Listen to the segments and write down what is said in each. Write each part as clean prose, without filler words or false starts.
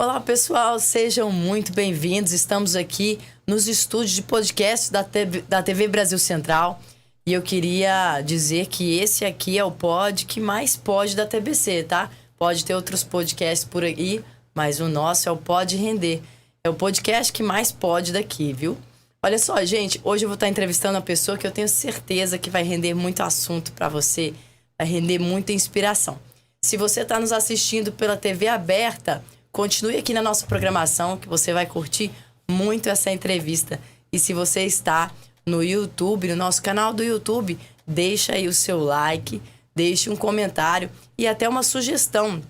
Olá, pessoal, sejam muito bem-vindos. Estamos aqui nos estúdios de podcast da TV Brasil Central. E eu queria dizer que esse aqui é o pod que mais pode da TBC, tá? Pode ter outros podcasts por aí, mas o nosso é o Pode Render. É o podcast que mais pode daqui, viu? Olha só, gente, hoje eu vou estar entrevistando uma pessoa que eu tenho certeza que vai render muito assunto para você, vai render muita inspiração. Se você está nos assistindo pela TV aberta, continue aqui na nossa programação que você vai curtir muito essa entrevista. E se você está no YouTube, no nosso canal do YouTube, deixa aí o seu like, deixe um comentário e até uma sugestão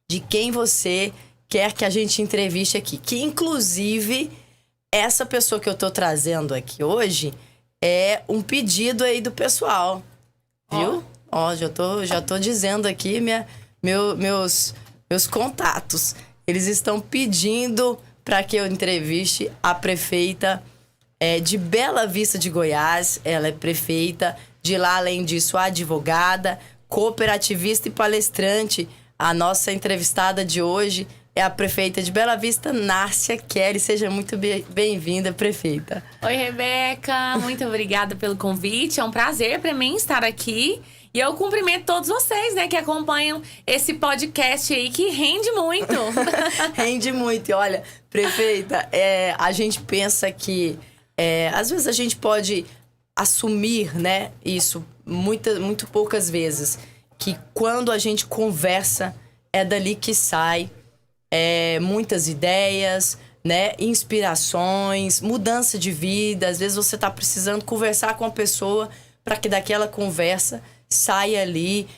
de quem você quer que a gente entreviste aqui. Que, inclusive, essa pessoa que eu tô trazendo aqui hoje é um pedido aí do pessoal, viu? Ó, já tô dizendo aqui meus contatos. Eles estão pedindo para que eu entreviste a prefeita de Bela Vista de Goiás. Ela é prefeita de lá, além disso, advogada, cooperativista e palestrante. A nossa entrevistada de hoje é a prefeita de Bela Vista, Nárcia Kelly. Seja muito bem-vinda, prefeita. Oi, Rebeca. Muito obrigada pelo convite. É um prazer para mim estar aqui. E eu cumprimento todos vocês, né, que acompanham esse podcast aí, que rende muito. Rende muito. E olha, prefeita, a gente pensa que às vezes a gente pode assumir, né, isso muito poucas vezes, que quando a gente conversa, é dali que sai muitas ideias, né, inspirações, mudança de vida. Às vezes você tá precisando conversar com a pessoa para que daquela conversa saia ali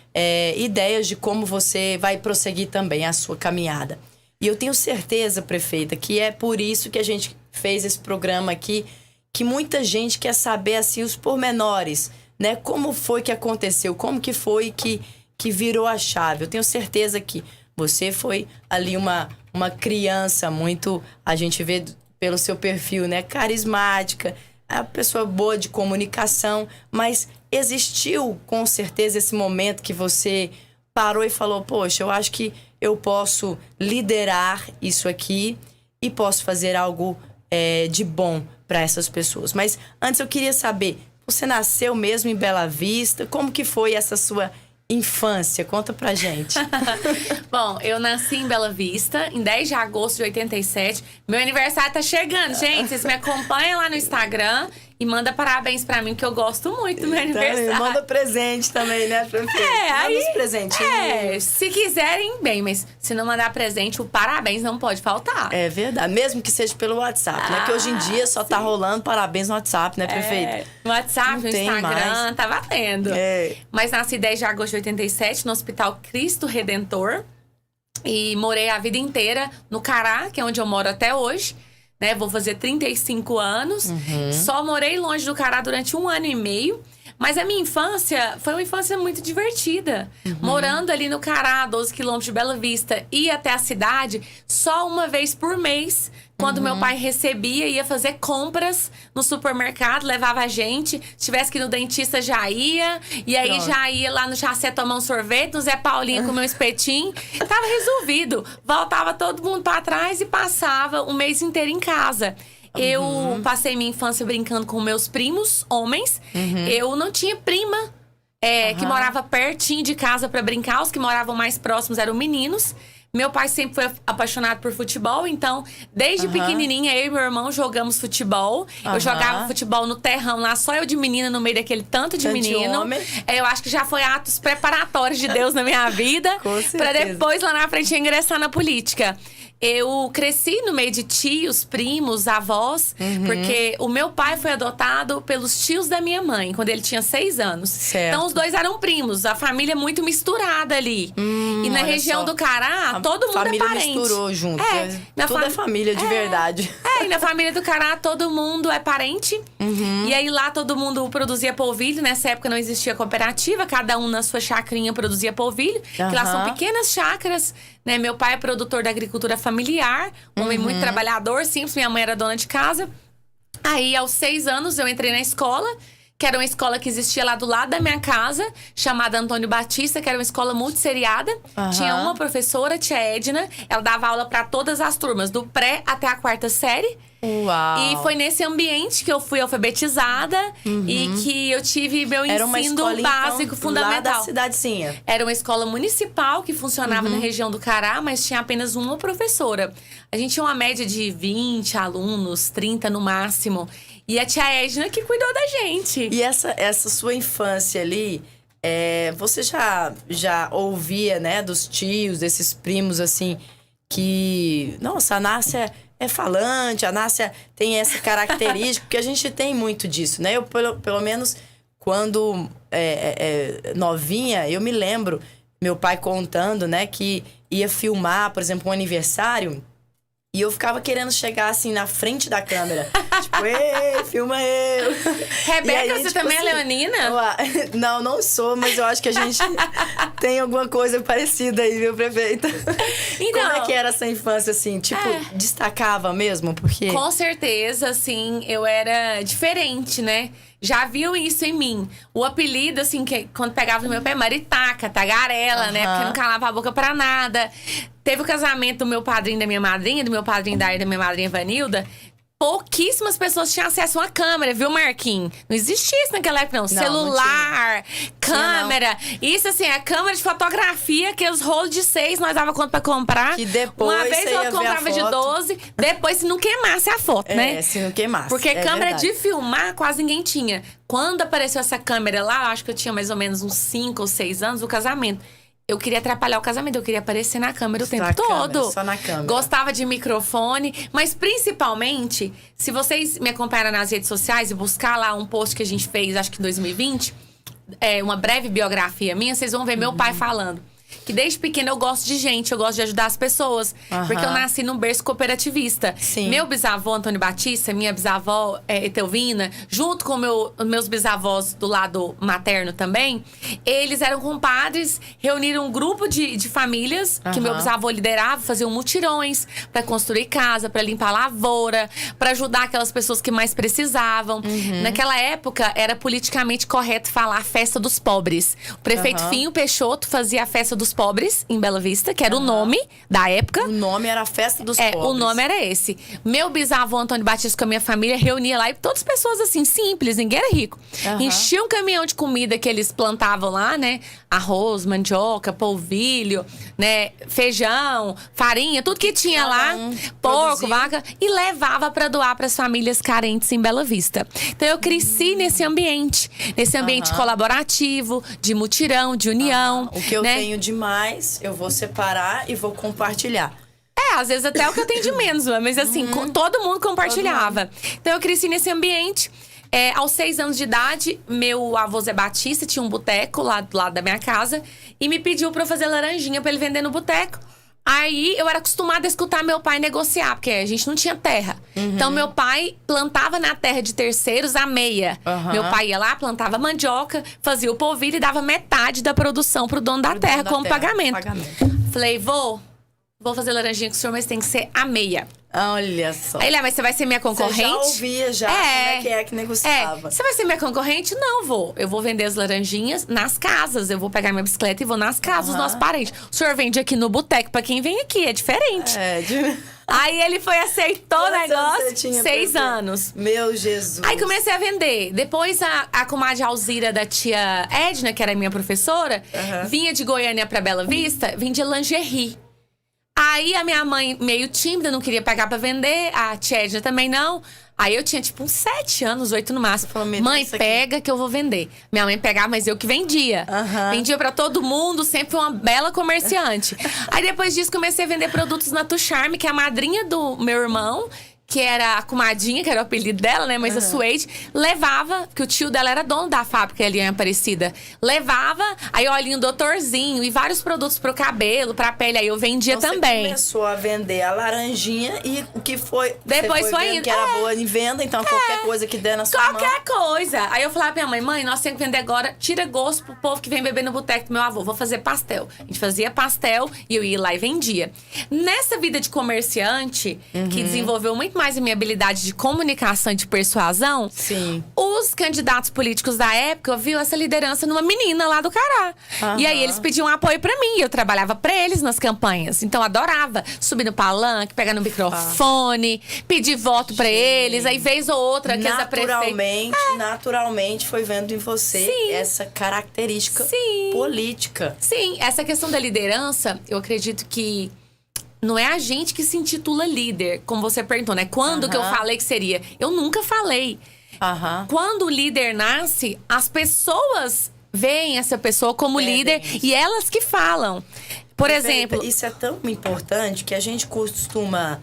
ideias de como você vai prosseguir também a sua caminhada. E eu tenho certeza, prefeita, que é por isso que a gente fez esse programa aqui, que muita gente quer saber, assim, os pormenores, né? Como foi que aconteceu? Como que foi que virou a chave? Eu tenho certeza que você foi ali uma criança muito... A gente vê pelo seu perfil, né? Carismática, a pessoa boa de comunicação, mas existiu com certeza esse momento que você parou e falou: poxa, eu acho que eu posso liderar isso aqui e posso fazer algo de bom para essas pessoas. Mas antes eu queria saber, você nasceu mesmo em Bela Vista? Como que foi essa sua infância? Conta pra gente. Bom, eu nasci em Bela Vista, em 10 de agosto de 87. Meu aniversário tá chegando, gente. Vocês me acompanham lá no Instagram e manda parabéns pra mim, que eu gosto muito do meu aniversário. Manda presente também, né, prefeita? Manda uns presentinhos. Se quiserem, bem, mas se não mandar presente, o parabéns não pode faltar. É verdade, mesmo que seja pelo WhatsApp, né? Que hoje em dia só tá rolando parabéns no WhatsApp, né, prefeita? No WhatsApp, não no Instagram, mais. Tá valendo. Mas nasci 10 de agosto de 87, no Hospital Cristo Redentor. E morei a vida inteira no Cará, que é onde eu moro até hoje. Né, vou fazer 35 anos. Só morei longe do Cará durante 1 ano e meio. Mas a minha infância foi uma infância muito divertida. Morando ali no Cará, 12 quilômetros de Bela Vista, ia até a cidade só uma vez por mês. Quando meu pai recebia, ia fazer compras no supermercado, levava a gente. Se tivesse que ir no dentista, já ia. E aí Pronto. Já ia lá no Chacé tomar um sorvete, no Zé Paulinho comer um espetinho. Tava resolvido. Voltava todo mundo pra trás e passava o mês inteiro em casa. Eu passei minha infância brincando com meus primos, homens. Eu não tinha prima que morava pertinho de casa pra brincar. Os que moravam mais próximos eram meninos. Meu pai sempre foi apaixonado por futebol, então, desde pequenininha, eu e meu irmão jogamos futebol. Eu jogava futebol no terrão lá, só eu de menina no meio daquele tanto de menino. Eu acho que já foi atos preparatórios de Deus na minha vida. Pra depois, lá na frente, ingressar na política. Eu cresci no meio de tios, primos, avós, porque o meu pai foi adotado pelos tios da minha mãe, quando ele tinha 6 anos. Certo. Então, os dois eram primos, a família muito misturada ali. E na região do Cará, todo mundo é parente. A família misturou junto. Tudo é família de verdade. E na família do Cará, todo mundo é parente. E aí, lá, todo mundo produzia polvilho. Nessa época, não existia cooperativa. Cada um na sua chacrinha produzia polvilho. Que lá são pequenas chácaras, né? Meu pai é produtor da agricultura familiar. Um homem muito trabalhador, simples. Minha mãe era dona de casa. Aí, aos 6 anos, eu entrei na escola. que era uma escola que existia lá do lado da minha casa, chamada Antônio Batista, que era uma escola multisseriada. Tinha uma professora, tia Edna. Ela dava aula para todas as turmas, do pré até a 4ª série. Uau. E foi nesse ambiente que eu fui alfabetizada e que eu tive meu ensino básico, então, fundamental. Lá da cidadezinha. Era uma escola municipal que funcionava na região do Cará, mas tinha apenas uma professora. A gente tinha uma média de 20 alunos, 30 no máximo. E a tia Edna que cuidou da gente. E essa sua infância ali, você já ouvia, né, dos tios, desses primos, assim, que... Nossa, a Nácia é falante, a Nácia tem essa característica, porque a gente tem muito disso, né? Eu, pelo menos, quando novinha, eu me lembro, meu pai contando, né, que ia filmar, por exemplo, um aniversário... E eu ficava querendo chegar, assim, na frente da câmera. Tipo, ei, filma eu. Rebeca, aí, você tipo, também assim, é leonina? Não sou, mas eu acho que a gente tem alguma coisa parecida aí, viu, prefeita? Então, como é que era essa infância, assim? Tipo, destacava mesmo? Porque... Com certeza, assim, eu era diferente, né? Já viu isso em mim. O apelido, assim, que quando pegava no meu pé, Maritaca, tagarela, né? Porque não calava a boca pra nada. Teve o casamento do meu padrinho e da minha madrinha, do meu padrinho Daí e da minha madrinha Vanilda. Pouquíssimas pessoas tinham acesso a uma câmera, viu, Marquinhos? Não existia isso naquela época, não. Celular, câmera. Isso, assim, a câmera de fotografia, que os rolos de 6 nós dava conta pra comprar. Que depois uma vez eu comprava de 12, depois se não queimasse a foto, né? Se não queimasse. Porque câmera verdade. de filmar quase ninguém tinha. Quando apareceu essa câmera lá, eu acho que eu tinha mais ou menos uns 5 ou 6 anos, o casamento. Eu queria atrapalhar o casamento, eu queria aparecer na câmera o tempo todo. Só na câmera. Gostava de microfone, mas principalmente, se vocês me acompanharam nas redes sociais e buscar lá um post que a gente fez, acho que em 2020, uma breve biografia minha, vocês vão ver meu pai falando. Que desde pequena eu gosto de gente, eu gosto de ajudar as pessoas. Porque eu nasci num berço cooperativista. Sim. Meu bisavô, Antônio Batista, minha bisavó, Etelvina, junto com meus bisavós do lado materno também, eles eram compadres, reuniram um grupo de famílias que meu bisavô liderava, faziam mutirões pra construir casa, pra limpar lavoura, pra ajudar aquelas pessoas que mais precisavam. Naquela época, era politicamente correto falar festa dos pobres. O prefeito Finho Peixoto fazia a festa dos pobres em Bela Vista, que era o nome da época. O nome era a festa dos pobres. O nome era esse. Meu bisavô Antônio Batista com a minha família reunia lá, e todas pessoas assim, simples, ninguém era rico. Enchia um caminhão de comida que eles plantavam lá, né? Arroz, mandioca, polvilho, né? Feijão, farinha, tudo que tinha lá, porco, vaca, e levava pra doar pras famílias carentes em Bela Vista. Então eu cresci nesse ambiente colaborativo, de mutirão, de união. O que eu né? tenho demais, eu vou separar e vou compartilhar. Às vezes até o que eu tenho de menos, mas assim, todo mundo compartilhava. Então eu cresci nesse ambiente. Aos 6 anos de idade, meu avô Zé Batista tinha um boteco lá do lado da minha casa e me pediu pra eu fazer laranjinha pra ele vender no boteco. Aí eu era acostumada a escutar meu pai negociar, porque a gente não tinha terra. Então meu pai plantava na terra de terceiros a meia. Meu pai ia lá, plantava mandioca, fazia o polvilho e dava metade da produção pro dono da terra como pagamento. Falei, vou fazer laranjinha com o senhor, mas tem que ser a meia. Olha só. Aí ele, mas você vai ser minha concorrente? Você já ouvia como é que negociava. Você vai ser minha concorrente? Não, vou. Eu vou vender as laranjinhas nas casas. Eu vou pegar minha bicicleta e vou nas casas dos nossos parentes. O senhor vende aqui no boteco pra quem vem aqui, é diferente. Aí ele foi, aceitou o negócio. 6 anos. Meu Jesus. Aí comecei a vender. Depois a comadre Alzira da tia Edna, que era minha professora, vinha de Goiânia pra Bela Vista, vendia lingerie. Aí a minha mãe, meio tímida, não queria pegar pra vender. A tia Edna também não. Aí eu tinha tipo uns 7 anos, 8 no máximo. Falou, mãe, pega que eu vou vender. Minha mãe pegava, mas eu que vendia. Vendia pra todo mundo, sempre fui uma bela comerciante. Aí depois disso comecei a vender produtos na Tucharme, que é a madrinha do meu irmão, que era a comadinha, que era o apelido dela, né? Mas a Suede levava, que o tio dela era dono da fábrica ali em Aparecida. Levava, aí olhinho doutorzinho e vários produtos pro cabelo, pra pele. Aí eu vendia então, também. Você começou a vender a laranjinha e o que foi... Depois foi indo. Que era boa em venda, então qualquer coisa que der na sua mão. Qualquer coisa. Aí eu falava pra minha mãe, nós temos que vender agora, tira gosto pro povo que vem beber no boteco do meu avô. Vou fazer pastel. A gente fazia pastel e eu ia lá e vendia. Nessa vida de comerciante, que desenvolveu muito mais a minha habilidade de comunicação e de persuasão. Sim. Os candidatos políticos da época viu essa liderança numa menina lá do Cará. E aí eles pediam apoio pra mim. Eu trabalhava pra eles nas campanhas. Então eu adorava subir no palanque, pegar no microfone, pedir voto pra eles. Aí vez ou outra que naturalmente foi vendo em você essa característica política. Sim, essa questão da liderança, eu acredito que não é a gente que se intitula líder, como você perguntou, né? Quando que eu falei que seria? Eu nunca falei. Quando o líder nasce, as pessoas veem essa pessoa como líder e elas que falam. Por exemplo… Isso é tão importante que a gente costuma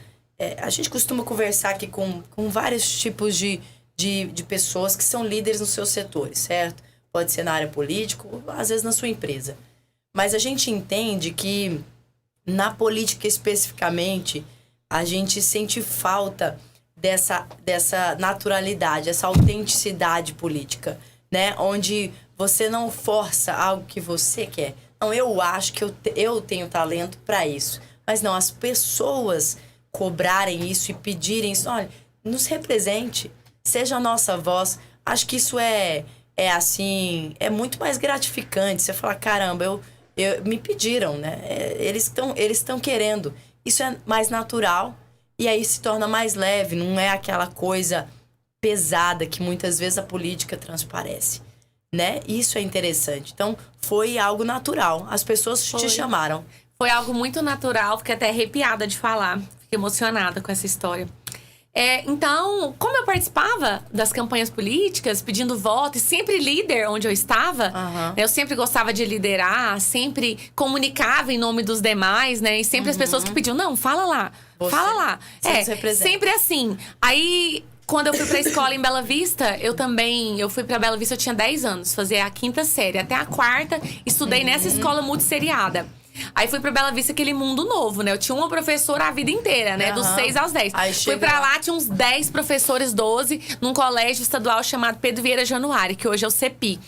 conversar aqui com vários tipos de pessoas que são líderes nos seus setores, certo? Pode ser na área política, ou às vezes na sua empresa. Mas a gente entende que na política especificamente, a gente sente falta dessa naturalidade, essa autenticidade política, né? Onde você não força algo que você quer. Não, eu acho que eu tenho talento para isso. Mas não, as pessoas cobrarem isso e pedirem isso. Olha, nos represente, seja a nossa voz. Acho que isso é muito mais gratificante. Você fala, caramba, me pediram, né? Eles estão querendo. Isso é mais natural e aí se torna mais leve. Não é aquela coisa pesada que muitas vezes a política transparece, né? Isso é interessante. Então, foi algo natural. As pessoas te chamaram. Foi algo muito natural. Fiquei até arrepiada de falar. Fiquei emocionada com essa história. Então, como eu participava das campanhas políticas, pedindo voto, e sempre líder onde eu estava, eu sempre gostava de liderar, sempre comunicava em nome dos demais, né? E sempre as pessoas que pediam, não, fala lá, fala lá. Sempre assim. Aí, quando eu fui pra escola em Bela Vista, eu fui pra Bela Vista, eu tinha 10 anos, fazia a 5ª série. Até a 4ª, estudei nessa escola multisseriada. Aí fui pra Bela Vista, aquele mundo novo, né? Eu tinha uma professora a vida inteira, né? Dos 6 aos 10. Fui pra lá, tinha uns 10 professores, 12, num colégio estadual chamado Pedro Vieira Januário, que hoje é o CEPI.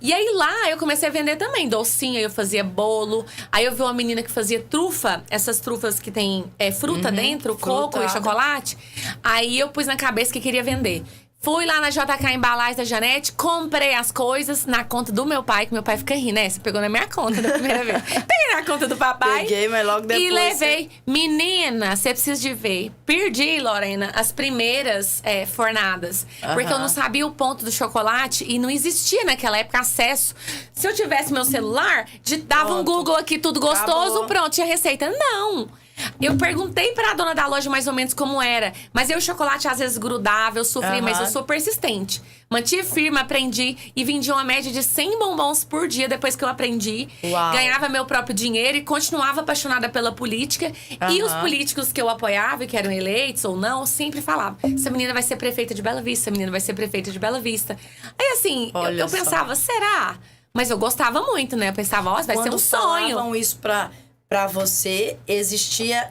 E aí lá eu comecei a vender também docinho, aí eu fazia bolo. Aí eu vi uma menina que fazia trufa, essas trufas que tem fruta dentro, coco e chocolate. Aí eu pus na cabeça que queria vender. Fui lá na JK Embalagens da Janete, comprei as coisas na conta do meu pai, que meu pai fica rindo, né? Você pegou na minha conta da primeira vez. Peguei na conta do papai. Peguei, mas logo depois. E levei. Menina, você precisa de ver. Perdi, Lorena, as primeiras fornadas. Porque eu não sabia o ponto do chocolate e não existia naquela época acesso. Se eu tivesse meu celular, dava um Google aqui, tudo gostoso, pronto, tinha receita. Não. Eu perguntei pra dona da loja mais ou menos como era. Mas o chocolate às vezes grudava, eu sofri, mas eu sou persistente. Mantive firme, aprendi e vendia uma média de 100 bombons por dia depois que eu aprendi. Uau. Ganhava meu próprio dinheiro e continuava apaixonada pela política. E os políticos que eu apoiava, que eram eleitos ou não, sempre falavam: essa menina vai ser prefeita de Bela Vista, essa menina vai ser prefeita de Bela Vista. Aí assim, eu pensava, será? Mas eu gostava muito, né? Eu pensava, vai ser um sonho. Quando falavam isso pra você, existia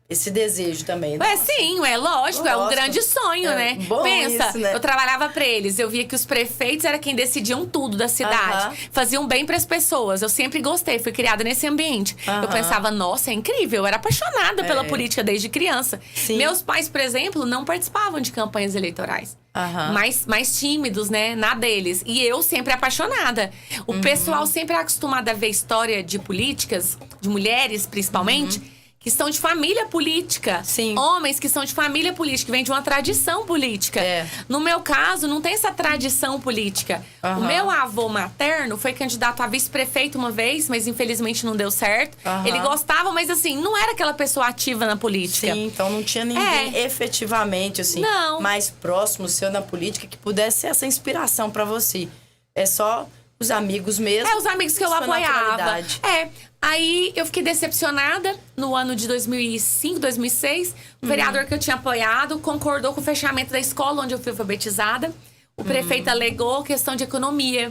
esse desejo também. Sim, lógico, é um grande sonho, né? Bom. Pensa, isso, né? Eu trabalhava pra eles, eu via que os prefeitos eram quem decidiam tudo da cidade. Faziam bem pras pessoas, eu sempre gostei, fui criada nesse ambiente. Eu pensava, nossa, é incrível, eu era apaixonada pela política desde criança. Sim. Meus pais, por exemplo, não participavam de campanhas eleitorais. Mais tímidos, né? Na deles. E eu sempre apaixonada. O pessoal sempre é acostumado a ver história de políticas, de mulheres principalmente, que são de família política. Sim. Homens que são de família política, que vêm de uma tradição política. No meu caso, não tem essa tradição política. O meu avô materno foi candidato a vice-prefeito uma vez, mas infelizmente não deu certo. Ele gostava, mas assim, não era aquela pessoa ativa na política. Sim, então não tinha ninguém efetivamente, assim, mais próximo seu na política que pudesse ser essa inspiração pra você. É só os amigos mesmo. Os amigos que eu apoiava. Aí eu fiquei decepcionada no ano de 2005, 2006. O vereador que eu tinha apoiado concordou com o fechamento da escola onde eu fui alfabetizada. O prefeito alegou questão de economia.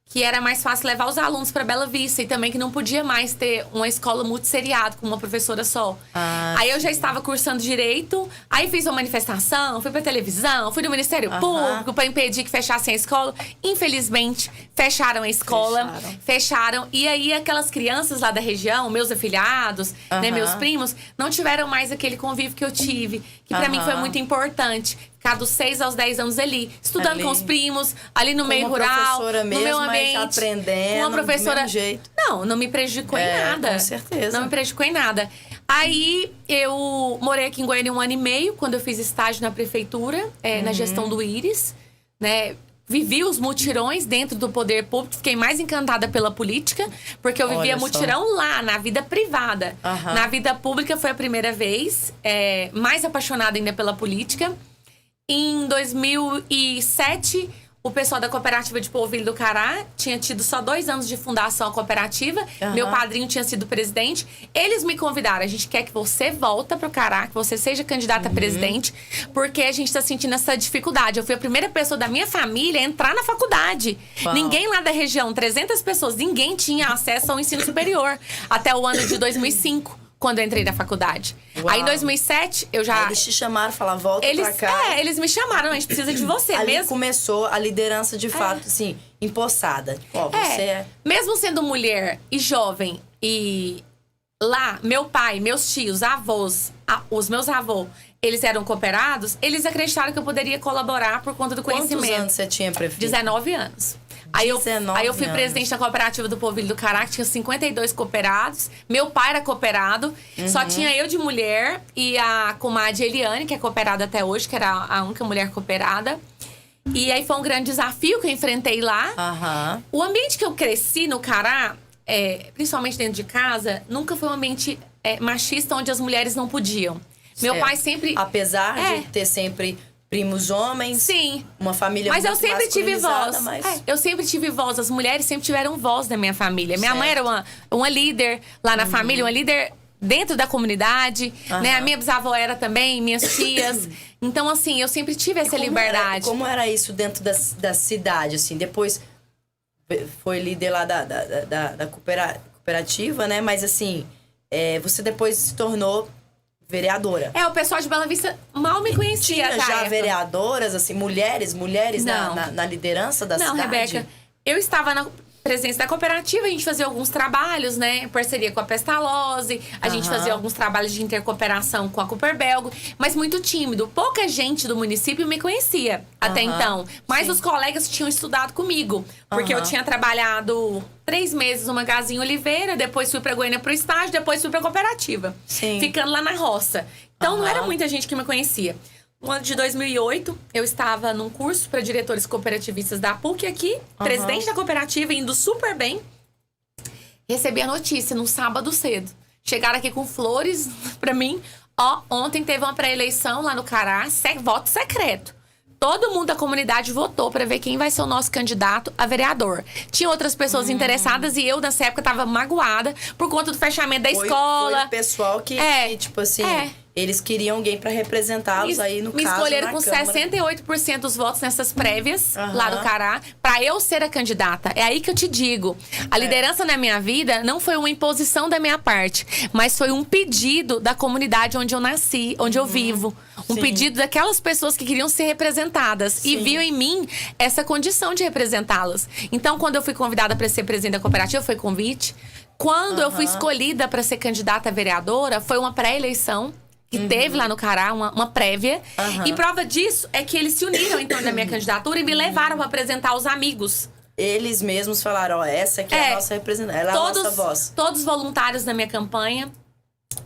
que era mais fácil levar os alunos para Bela Vista e também que não podia mais ter uma escola multisseriado com uma professora só. Aí eu já estava cursando Direito, aí fiz uma manifestação, fui pra televisão, fui no Ministério Público para impedir que fechassem a escola. Infelizmente, fecharam a escola, fecharam. E aí aquelas crianças lá da região, meus afilhados, né, meus primos, não tiveram mais aquele convívio que eu tive, que para mim foi muito importante. Ficar dos 6 aos 10 anos ali, estudando com os primos, ali no meio rural, mesmo, no meu ambiente. Aprendendo, uma professora. do mesmo jeito. Não me prejudicou em nada. Com certeza. Não me prejudicou em nada. Aí eu morei aqui em Goiânia 1 ano e meio, quando eu fiz estágio na prefeitura, na gestão do Íris, né? Vivi os mutirões dentro do poder público. Fiquei mais encantada pela política, porque eu vivia mutirão lá, na vida privada. Na vida pública foi a primeira vez. Mais apaixonada ainda pela política. Em 2007, o pessoal da Cooperativa de Polvilho do Cará tinha tido só 2 anos de fundação a cooperativa. Meu padrinho tinha sido presidente. Eles me convidaram. A gente quer que você volta pro Cará, que você seja candidata a presidente, porque a gente tá sentindo essa dificuldade. Eu fui a primeira pessoa da minha família a entrar na faculdade. Ninguém lá da região, 300 pessoas, ninguém tinha acesso ao ensino superior até o ano de 2005. Quando eu entrei na faculdade. Aí em 2007, eu já... Eles te chamaram, falaram, volta pra cá. Eles me chamaram, a gente precisa de você. Ali começou a liderança de fato, assim, empossada. Você Mesmo sendo mulher e jovem, e lá, meu pai, meus tios, avós, os meus avós, eles eram cooperados, eles acreditaram que eu poderia colaborar por conta do conhecimento. Quantos anos você tinha, prefeito? 19 anos. Aí eu fui presidente da cooperativa do Polvilho do Cará, que tinha 52 cooperados. Meu pai era cooperado. Só tinha eu de mulher e a comadre Eliane, que é cooperada até hoje, que era a única mulher cooperada. E aí foi um grande desafio que eu enfrentei lá. O ambiente que eu cresci no Cará, principalmente dentro de casa, nunca foi um ambiente machista onde as mulheres não podiam. Meu pai sempre... Apesar de ter sempre... primos homens. Sim. Uma família mas muito eu sempre tive voz. Mas... eu sempre tive voz. As mulheres sempre tiveram voz na minha família. Minha mãe era uma líder lá na família, uma líder dentro da comunidade. Né? A minha bisavó era também, minhas tias. Então, assim, eu sempre tive essa liberdade. Como era isso dentro da cidade, assim? Depois foi líder lá da cooperativa, né? Mas, assim, você depois se tornou... vereadora. O pessoal de Bela Vista mal me conhecia. Tinha já vereadoras, assim, mulheres na liderança da cidade? Não, Rebeca, eu estava na presença da cooperativa, a gente fazia alguns trabalhos, né? Em parceria com a Pestalozzi, a gente fazia alguns trabalhos de intercooperação com a Cooper Belgo, mas muito tímido. Pouca gente do município me conhecia até então. Mas os colegas tinham estudado comigo, porque eu tinha trabalhado 3 meses no Magazine Oliveira, depois fui pra Goiânia pro estágio, depois fui pra cooperativa. Ficando lá na roça. Então não era muita gente que me conhecia. No ano de 2008, eu estava num curso para diretores cooperativistas da PUC aqui, presidente da cooperativa, indo super bem. Recebi a notícia no sábado cedo. Chegaram aqui com flores pra mim. Ontem teve uma pré-eleição lá no Cará, voto secreto. Todo mundo da comunidade votou para ver quem vai ser o nosso candidato a vereador. Tinha outras pessoas interessadas e eu, nessa época, tava magoada por conta do fechamento da escola. Foi o pessoal que tipo assim... Eles queriam alguém para representá-los aí no caso. Me escolheram com 68% dos votos nessas prévias lá do Cará, para eu ser a candidata. É aí que eu te digo. A liderança na minha vida não foi uma imposição da minha parte, mas foi um pedido da comunidade onde eu nasci, onde eu vivo. Um pedido daquelas pessoas que queriam ser representadas e viam em mim essa condição de representá-las. Então, quando eu fui convidada para ser presidente da cooperativa, foi convite. Quando eu fui escolhida para ser candidata a vereadora, foi uma pré-eleição. Que teve lá no Cará, uma prévia. E prova disso é que eles se uniram em torno da minha candidatura e me levaram para apresentar aos amigos. Eles mesmos falaram, essa aqui é a nossa representante, ela é a nossa voz. Todos voluntários da minha campanha.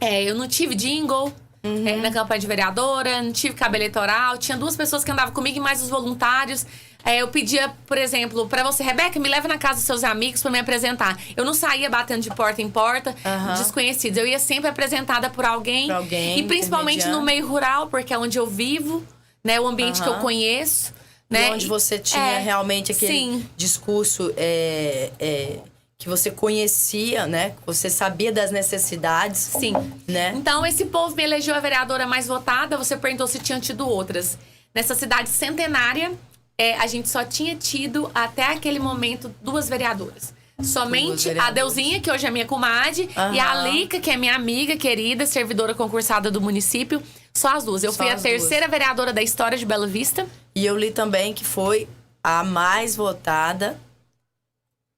Eu não tive jingle na campanha de vereadora, não tive cabo eleitoral. Tinha 2 pessoas que andavam comigo e mais os voluntários. Eu pedia, por exemplo, pra você, Rebeca, me leva na casa dos seus amigos pra me apresentar. Eu não saía batendo de porta em porta, desconhecidos. Eu ia sempre apresentada por alguém. E principalmente no meio rural, porque é onde eu vivo, né? O ambiente que eu conheço. Né? E onde você tinha realmente aquele discurso que você conhecia, né? Você sabia das necessidades. Né? Então, esse povo me elegeu a vereadora mais votada. Você perguntou se tinha tido outras. Nessa cidade centenária, a gente só tinha tido, até aquele momento, 2 vereadoras. Somente a Deusinha, que hoje é minha comadre, e a Lica, que é minha amiga querida, servidora concursada do município. Só as 2. Eu fui a terceira vereadora da história de Bela Vista. E eu li também que foi a mais votada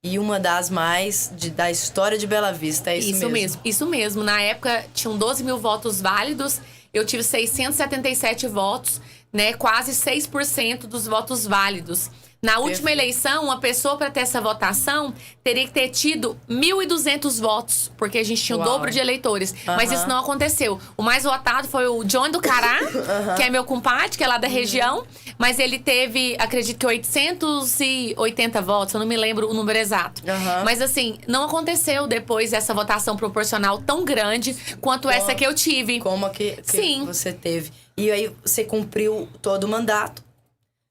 e uma das mais da história de Bela Vista. É isso mesmo? Isso mesmo. Na época, tinham 12 mil votos válidos. Eu tive 677 votos, né? Quase 6% dos votos válidos. Na última eleição, uma pessoa, para ter essa votação, teria que ter tido 1.200 votos, porque a gente tinha o dobro de eleitores. Mas isso não aconteceu. O mais votado foi o John do Cará, que é meu compadre, que é lá da região. Mas ele teve, acredito que 880 votos, eu não me lembro o número exato. Mas assim, não aconteceu depois essa votação proporcional tão grande quanto essa que eu tive. Como a que você teve. E aí, você cumpriu todo o mandato.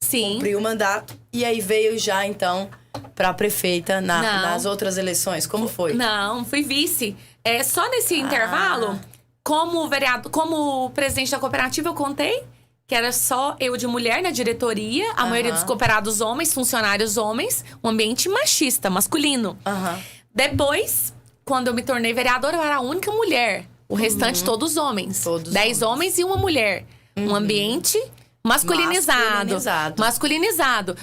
Sim. Cumpriu o mandato. E aí veio já, então, pra prefeita nas outras eleições. Como foi? Não, fui vice. Só nesse intervalo, como presidente da cooperativa, eu contei que era só eu de mulher na diretoria. A maioria dos cooperados homens, funcionários homens. Um ambiente machista, masculino. Depois, quando eu me tornei vereadora, eu era a única mulher. O restante, todos homens. 10 homens e uma mulher. Um ambiente masculinizado.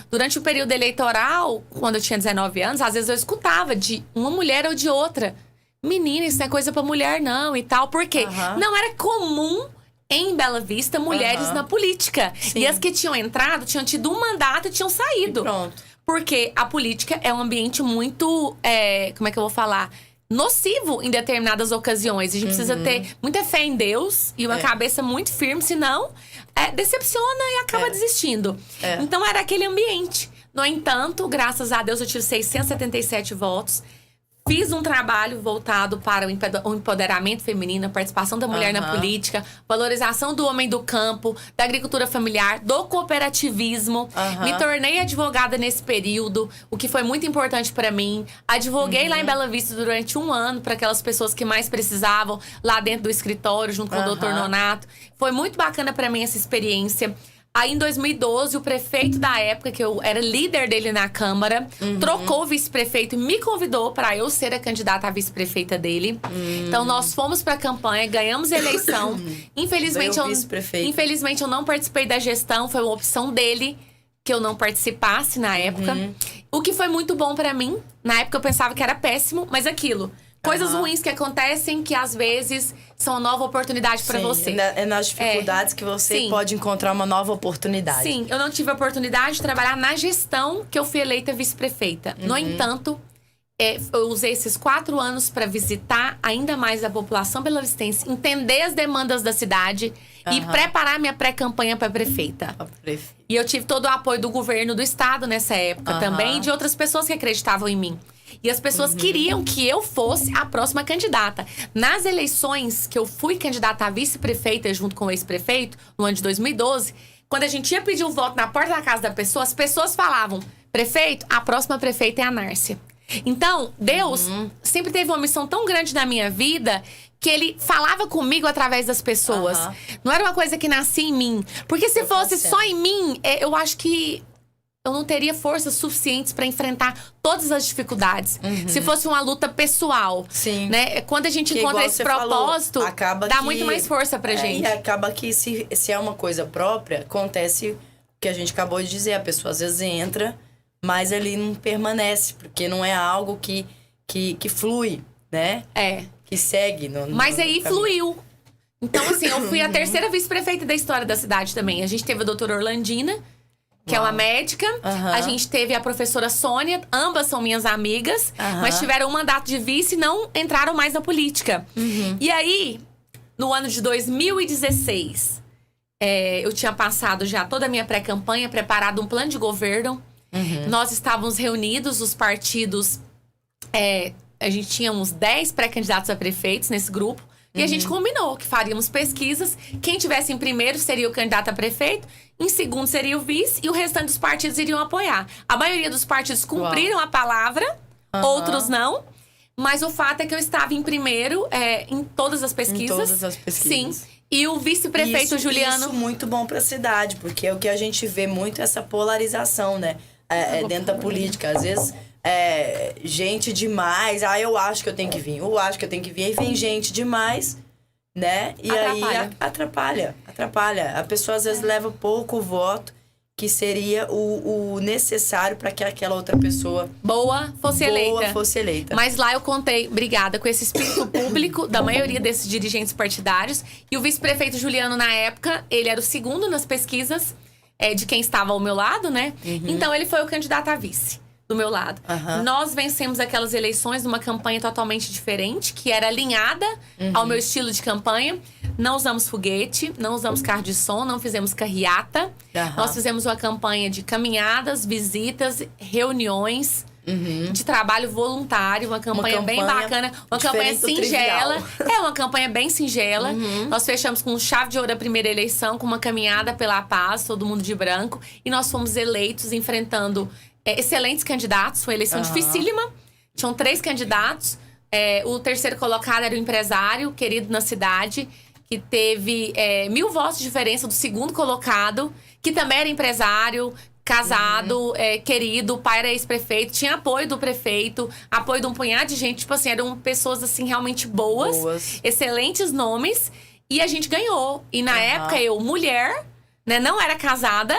Durante o período eleitoral, quando eu tinha 19 anos, às vezes eu escutava de uma mulher ou de outra. Menina, isso não é coisa pra mulher, não, e tal. Por quê? Não era comum em Bela Vista mulheres na política. Sim. E as que tinham entrado, tinham tido um mandato e tinham saído. E pronto. Porque a política é um ambiente muito, como é que eu vou falar? Nocivo em determinadas ocasiões. A gente precisa ter muita fé em Deus e uma cabeça muito firme, senão decepciona e acaba desistindo. Então era aquele ambiente. No entanto, graças a Deus, eu tive 677 votos. Fiz um trabalho voltado para o empoderamento feminino, a participação da mulher na política, valorização do homem do campo, da agricultura familiar, do cooperativismo. Me tornei advogada nesse período, o que foi muito importante para mim. Advoguei lá em Bela Vista durante 1 ano para aquelas pessoas que mais precisavam, lá dentro do escritório, junto com o Dr. Nonato. Foi muito bacana para mim essa experiência. Aí, em 2012, o prefeito da época, que eu era líder dele na Câmara, trocou o vice-prefeito e me convidou para eu ser a candidata a vice-prefeita dele. Então, nós fomos para a campanha, ganhamos a eleição. Infelizmente, eu não participei da gestão, foi uma opção dele que eu não participasse na época. O que foi muito bom para mim. Na época, eu pensava que era péssimo, mas aquilo... Coisas ruins que acontecem, que às vezes são uma nova oportunidade para você. É nas dificuldades que você pode encontrar uma nova oportunidade. Sim, eu não tive a oportunidade de trabalhar na gestão que eu fui eleita vice-prefeita. No entanto, eu usei esses 4 anos para visitar ainda mais a população belavistense, entender as demandas da cidade e preparar minha pré-campanha para prefeita. E eu tive todo o apoio do governo do estado nessa época também, e de outras pessoas que acreditavam em mim. E as pessoas queriam que eu fosse a próxima candidata. Nas eleições que eu fui candidata a vice-prefeita junto com o ex-prefeito, no ano de 2012, quando a gente ia pedir o voto na porta da casa da pessoa, as pessoas falavam: prefeito, a próxima prefeita é a Nárcia. Então, Deus sempre teve uma missão tão grande na minha vida que Ele falava comigo através das pessoas. Não era uma coisa que nascia em mim. Porque se fosse só em mim, eu acho que eu não teria forças suficientes para enfrentar todas as dificuldades. Se fosse uma luta pessoal. Sim. Né? Quando a gente encontra esse propósito, dá muito mais força pra gente. E acaba que se é uma coisa própria, acontece o que a gente acabou de dizer. A pessoa às vezes entra, mas ali não permanece. Porque não é algo que flui, né? Que segue. Mas aí fluiu. Então, assim, eu fui a terceira vice-prefeita da história da cidade também. A gente teve a doutora Orlandina, que é uma médica. A gente teve a professora Sônia. Ambas são minhas amigas. Mas tiveram um mandato de vice e não entraram mais na política. E aí, no ano de 2016, eu tinha passado já toda a minha pré-campanha, preparado um plano de governo. Nós estávamos reunidos, os partidos. A gente tinha uns 10 pré-candidatos a prefeitos nesse grupo. E a gente combinou que faríamos pesquisas. Quem tivesse em primeiro seria o candidato a prefeito. Em segundo seria o vice. E o restante dos partidos iriam apoiar. A maioria dos partidos cumpriram a palavra. Outros não. Mas o fato é que eu estava em primeiro em todas as pesquisas. Em todas as pesquisas. Sim. E o vice-prefeito Juliano... Isso muito bom para a cidade, porque é o que a gente vê muito, essa polarização, né? Dentro da política. Às vezes, gente demais, eu acho que eu tenho que vir, aí vem gente demais, né? E Atrapalha. aí atrapalha. A pessoa às vezes leva pouco voto, que seria o necessário para que aquela outra pessoa fosse eleita. Mas lá eu contei, obrigada, com esse espírito público da maioria desses dirigentes partidários. E o vice-prefeito Juliano, na época, ele era o segundo nas pesquisas de quem estava ao meu lado, né? Então ele foi o candidato a vice do meu lado. Nós vencemos aquelas eleições numa campanha totalmente diferente, que era alinhada ao meu estilo de campanha. Não usamos foguete, não usamos carro de som, não fizemos carreata. Nós fizemos uma campanha de caminhadas, visitas, reuniões, de trabalho voluntário, uma campanha bem bacana, uma campanha singela. Uma campanha bem singela. Nós fechamos com chave de ouro a primeira eleição, com uma caminhada pela paz, todo mundo de branco. E nós fomos eleitos enfrentando excelentes candidatos. Foi uma eleição dificílima. Tinham 3 candidatos. O terceiro colocado era o empresário, querido na cidade, que teve 1000 votos de diferença do segundo colocado, que também era empresário, casado, querido, o pai era ex-prefeito, tinha apoio do prefeito, apoio de um punhado de gente, tipo assim, eram pessoas assim realmente boas. Excelentes nomes, e a gente ganhou. E na época eu, mulher, né, não era casada,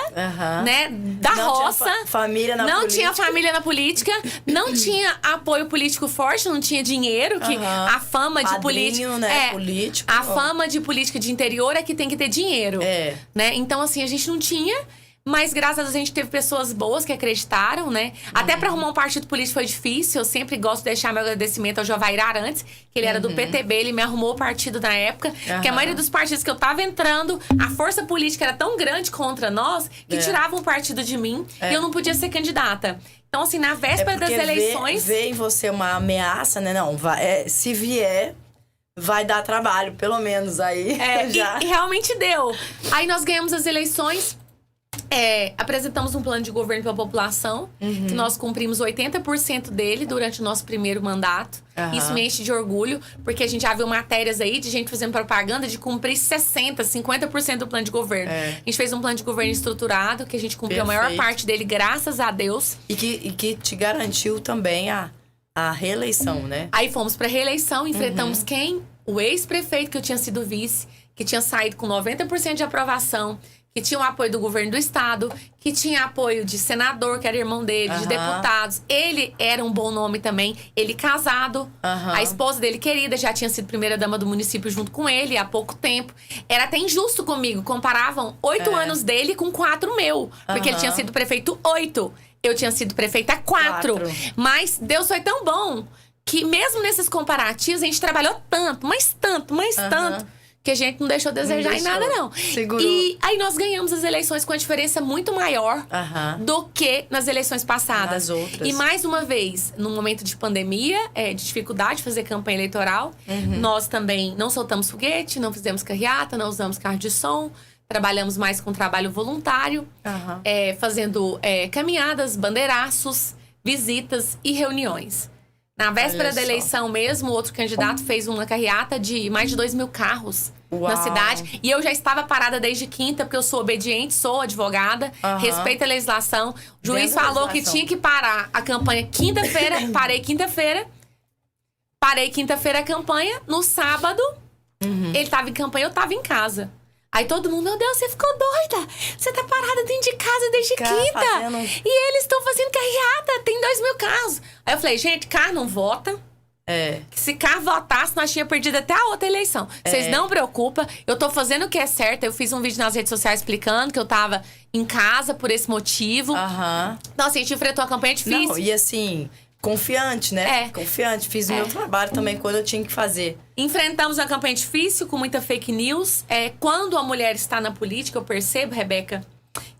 né, não roça, tinha família na não política. tinha família na política, não tinha apoio político forte, não tinha dinheiro, que a fama de política, né, político, a fama de política de interior é que tem que ter dinheiro, né? Então assim, a gente não tinha. Mas graças a Deus a gente teve pessoas boas que acreditaram, né? Até pra arrumar um partido político foi difícil. Eu sempre gosto de deixar meu agradecimento ao Jovair Arantes, que ele era do PTB, ele me arrumou o partido na época. Porque a maioria dos partidos que eu tava entrando, a força política era tão grande contra nós que tiravam o partido de mim e eu não podia ser candidata. Então, assim, na véspera das eleições. Vê em você uma ameaça, né? Não, se vier. Vai dar trabalho, pelo menos aí. E realmente deu. Aí nós ganhamos as eleições. Apresentamos um plano de governo para a população, que nós cumprimos 80% dele durante o nosso primeiro mandato. Isso me enche de orgulho, porque a gente já viu matérias aí de gente fazendo propaganda de cumprir 60%, 50% do plano de governo. A gente fez um plano de governo estruturado, que a gente cumpriu a maior parte dele, graças a Deus. E que te garantiu também a reeleição, né? Aí fomos para reeleição, enfrentamos quem? O ex-prefeito, que eu tinha sido vice, que tinha saído com 90% de aprovação, que tinha o apoio do governo do estado, que tinha apoio de senador, que era irmão dele, de deputados. Ele era um bom nome também. Ele casado. A esposa dele, querida, já tinha sido primeira-dama do município junto com ele há pouco tempo. Era até injusto comigo. Comparavam 8 anos dele com 4 meu. Porque ele tinha sido prefeito 8. Eu tinha sido prefeita 4. Mas Deus foi tão bom que mesmo nesses comparativos, a gente trabalhou tanto, mas tanto, que a gente não deixou a desejar em nada, não. Segurou. E aí nós ganhamos as eleições com uma diferença muito maior do que nas eleições passadas. Nas outras. E mais uma vez, num momento de pandemia, de dificuldade de fazer campanha eleitoral, nós também não soltamos foguete, não fizemos carreata, não usamos carro de som. Trabalhamos mais com trabalho voluntário, fazendo caminhadas, bandeiraços, visitas e reuniões. Na véspera da eleição mesmo, outro candidato fez uma carreata de mais de 2.000 carros na cidade. E eu já estava parada desde quinta, porque eu sou obediente, sou advogada, respeito a legislação. O juiz falou que tinha que parar a campanha quinta-feira, parei quinta-feira a campanha. No sábado, ele estava em campanha, eu estava em casa. Aí todo mundo, meu Deus, você ficou doida? Você tá parada dentro de casa desde quinta. E eles estão fazendo carreata, tem 2.000 carros. Aí eu falei, gente, carro não vota. Se carro votasse, nós tínhamos perdido até a outra eleição. Vocês não preocupam, eu tô fazendo o que é certo. Eu fiz um vídeo nas redes sociais explicando que eu tava em casa por esse motivo. Então, assim, a gente enfrentou a campanha difícil. Não, e assim, confiante, né? Confiante. Fiz o meu trabalho também quando eu tinha que fazer. Enfrentamos uma campanha difícil, com muita fake news. Quando a mulher está na política, eu percebo, Rebeca,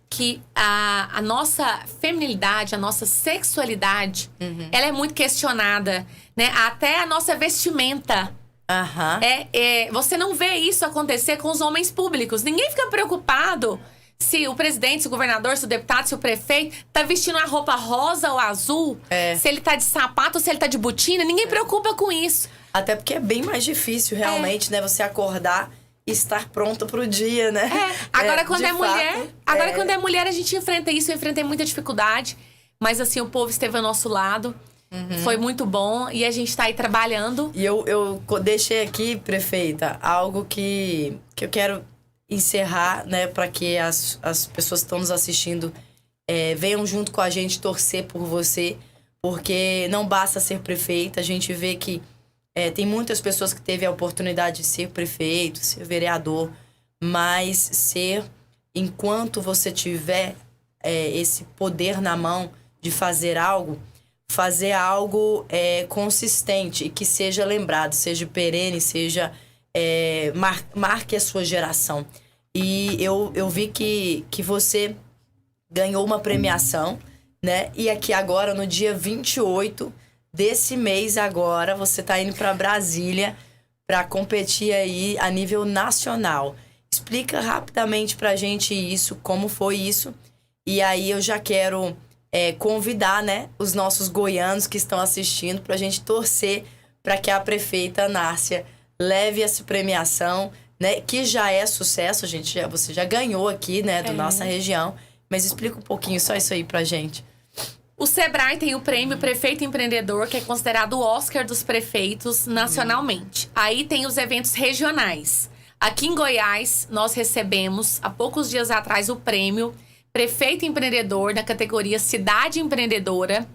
que a nossa feminilidade, a nossa sexualidade, ela é muito questionada, né? Até a nossa vestimenta. Você não vê isso acontecer com os homens públicos. Ninguém fica preocupado se o presidente, se o governador, se o deputado, se o prefeito tá vestindo uma roupa rosa ou azul, se ele tá de sapato ou se ele tá de botina. Ninguém preocupa com isso. Até porque é bem mais difícil, realmente, né? Você acordar estar pronta pro dia, né? Agora quando é mulher, quando é mulher a gente enfrenta isso, eu enfrentei muita dificuldade, mas assim, o povo esteve ao nosso lado. Foi muito bom e a gente tá aí trabalhando. E eu deixei aqui, prefeita, algo que eu quero encerrar, né, para que as pessoas que estão nos assistindo venham junto com a gente torcer por você, porque não basta ser prefeita, a gente vê que tem muitas pessoas que teve a oportunidade de ser prefeito, ser vereador, mas enquanto você tiver esse poder na mão de fazer algo consistente e que seja lembrado, seja perene, seja marque a sua geração. E eu vi que você ganhou uma premiação, né? E aqui agora, no dia 28 desse mês agora, você tá indo para Brasília para competir aí a nível nacional. Explica rapidamente pra gente isso, como foi isso. E aí eu já quero convidar, né, os nossos goianos que estão assistindo pra gente torcer para que a prefeita Nárcia leve essa premiação, né, que já é sucesso, você já ganhou aqui, né, da nossa região. Mas explica um pouquinho só isso aí pra gente. O Sebrae tem o prêmio Prefeito Empreendedor, que é considerado o Oscar dos prefeitos nacionalmente. Aí tem os eventos regionais. Aqui em Goiás, nós recebemos, há poucos dias atrás, o prêmio Prefeito Empreendedor na categoria Cidade Empreendedora,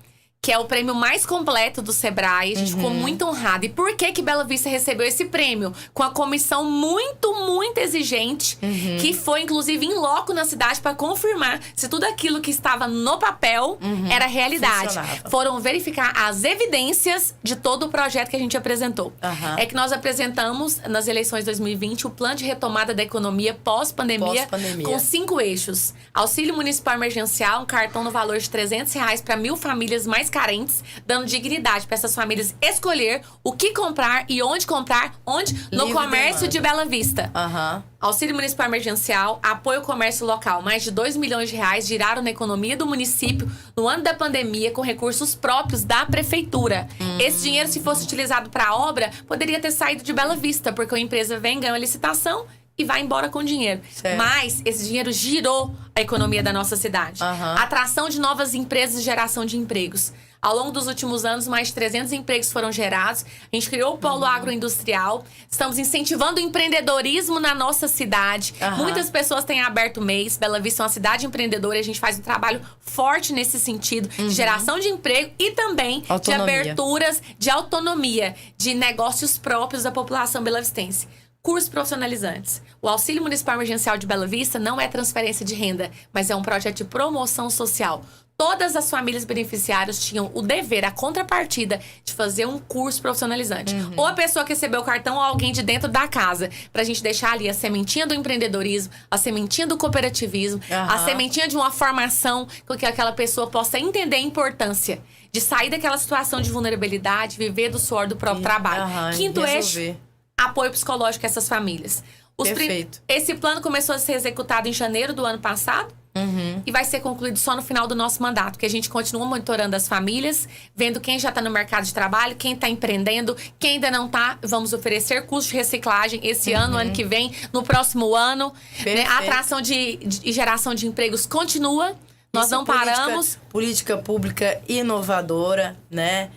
que é o prêmio mais completo do Sebrae. A gente ficou muito honrada. E por que Bela Vista recebeu esse prêmio? Com a comissão muito, muito exigente, que foi, inclusive, in loco na cidade para confirmar se tudo aquilo que estava no papel era realidade. Foram verificar as evidências de todo o projeto que a gente apresentou. É que nós apresentamos, nas eleições de 2020, o plano de retomada da economia pós-pandemia, com 5 eixos. Auxílio municipal emergencial, um cartão no valor de R$300 para 1.000 famílias mais carentes, dando dignidade para essas famílias escolher o que comprar e onde comprar, no comércio de Bela Vista. Auxílio municipal emergencial, apoio ao comércio local, mais de R$2 milhões giraram na economia do município no ano da pandemia com recursos próprios da prefeitura. Esse dinheiro, se fosse utilizado para a obra, poderia ter saído de Bela Vista, porque a empresa vem, ganha a licitação e vai embora com dinheiro. Mas esse dinheiro girou a economia da nossa cidade. Atração de novas empresas e geração de empregos. Ao longo dos últimos anos, mais de 300 empregos foram gerados. A gente criou o polo agroindustrial. Estamos incentivando o empreendedorismo na nossa cidade. Muitas pessoas têm aberto o mês. Bela Vista é uma cidade empreendedora e a gente faz um trabalho forte nesse sentido. De geração de emprego e também de aberturas de autonomia, de negócios próprios da população belavistense. Cursos profissionalizantes. O Auxílio Municipal Emergencial de Bela Vista não é transferência de renda, mas é um projeto de promoção social. Todas as famílias beneficiárias tinham o dever, a contrapartida, de fazer um curso profissionalizante. Ou a pessoa que recebeu o cartão ou alguém de dentro da casa. Pra gente deixar ali a sementinha do empreendedorismo, a sementinha do cooperativismo, a sementinha de uma formação com que aquela pessoa possa entender a importância de sair daquela situação de vulnerabilidade, viver do suor do próprio trabalho. Quinto eixo, apoio psicológico a essas famílias. Perfeito. Esse plano começou a ser executado em janeiro do ano passado. E vai ser concluído só no final do nosso mandato, que a gente continua monitorando as famílias, vendo quem já está no mercado de trabalho, quem está empreendendo, quem ainda não está. Vamos oferecer curso de reciclagem esse ano, ano que vem, no próximo ano. Né? A atração de geração de empregos continua. Nós não paramos. Política pública inovadora, né?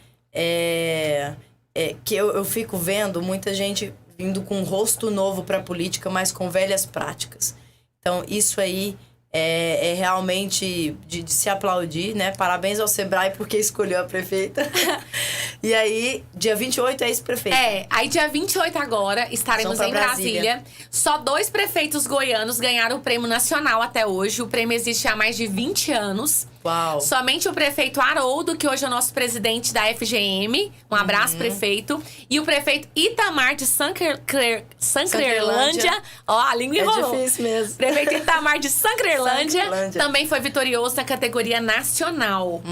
Que eu fico vendo muita gente vindo com um rosto novo para a política, mas com velhas práticas. Então, isso aí é realmente de se aplaudir, né? Parabéns ao Sebrae porque escolheu a prefeita. E aí, dia 28 é esse prefeito. Aí dia 28 agora estaremos em Brasília. Só 2 prefeitos goianos ganharam o prêmio nacional até hoje. O prêmio existe há mais de 20 anos. Uau. Somente o prefeito Haroldo, que hoje é o nosso presidente da FGM. Um abraço, prefeito. E o prefeito Itamar de Sancrelândia. Ó, a língua enrolou. É difícil mesmo. Prefeito Itamar de Sancrelândia também foi vitorioso na categoria nacional.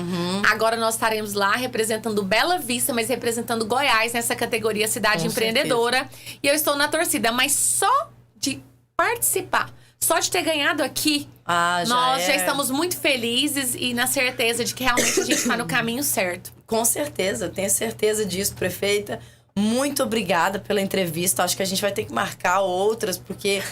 Agora nós estaremos lá representando Bela Vista, mas representando Goiás nessa categoria Cidade Empreendedora. E eu estou na torcida, mas só de participar, só de ter ganhado aqui, nós já estamos muito felizes e na certeza de que realmente a gente está no caminho certo. Com certeza, tenho certeza disso, prefeita. muito obrigada pela entrevista. Acho que a gente vai ter que marcar outras, porque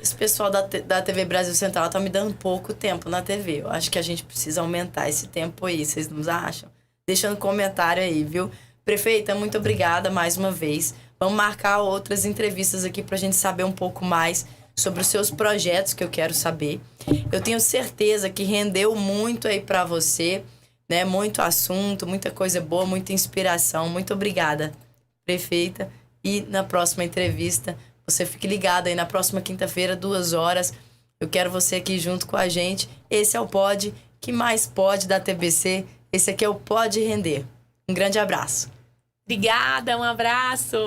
esse pessoal da TV Brasil Central tá me dando pouco tempo na TV. Eu acho que a gente precisa aumentar esse tempo aí, vocês não acham? Deixa no comentário aí, viu? Prefeita, muito obrigada mais uma vez. Vamos marcar outras entrevistas aqui pra gente saber um pouco mais sobre os seus projetos, que eu quero saber. Eu tenho certeza que rendeu muito aí pra você, né? Muito assunto, muita coisa boa, muita inspiração. Muito obrigada, prefeita. E na próxima entrevista, você fique ligado aí na próxima quinta-feira, 2h. Eu quero você aqui junto com a gente. Esse é o Pod que mais pode da TBC. Esse aqui é o Pode Render. Um grande abraço. Obrigada, um abraço.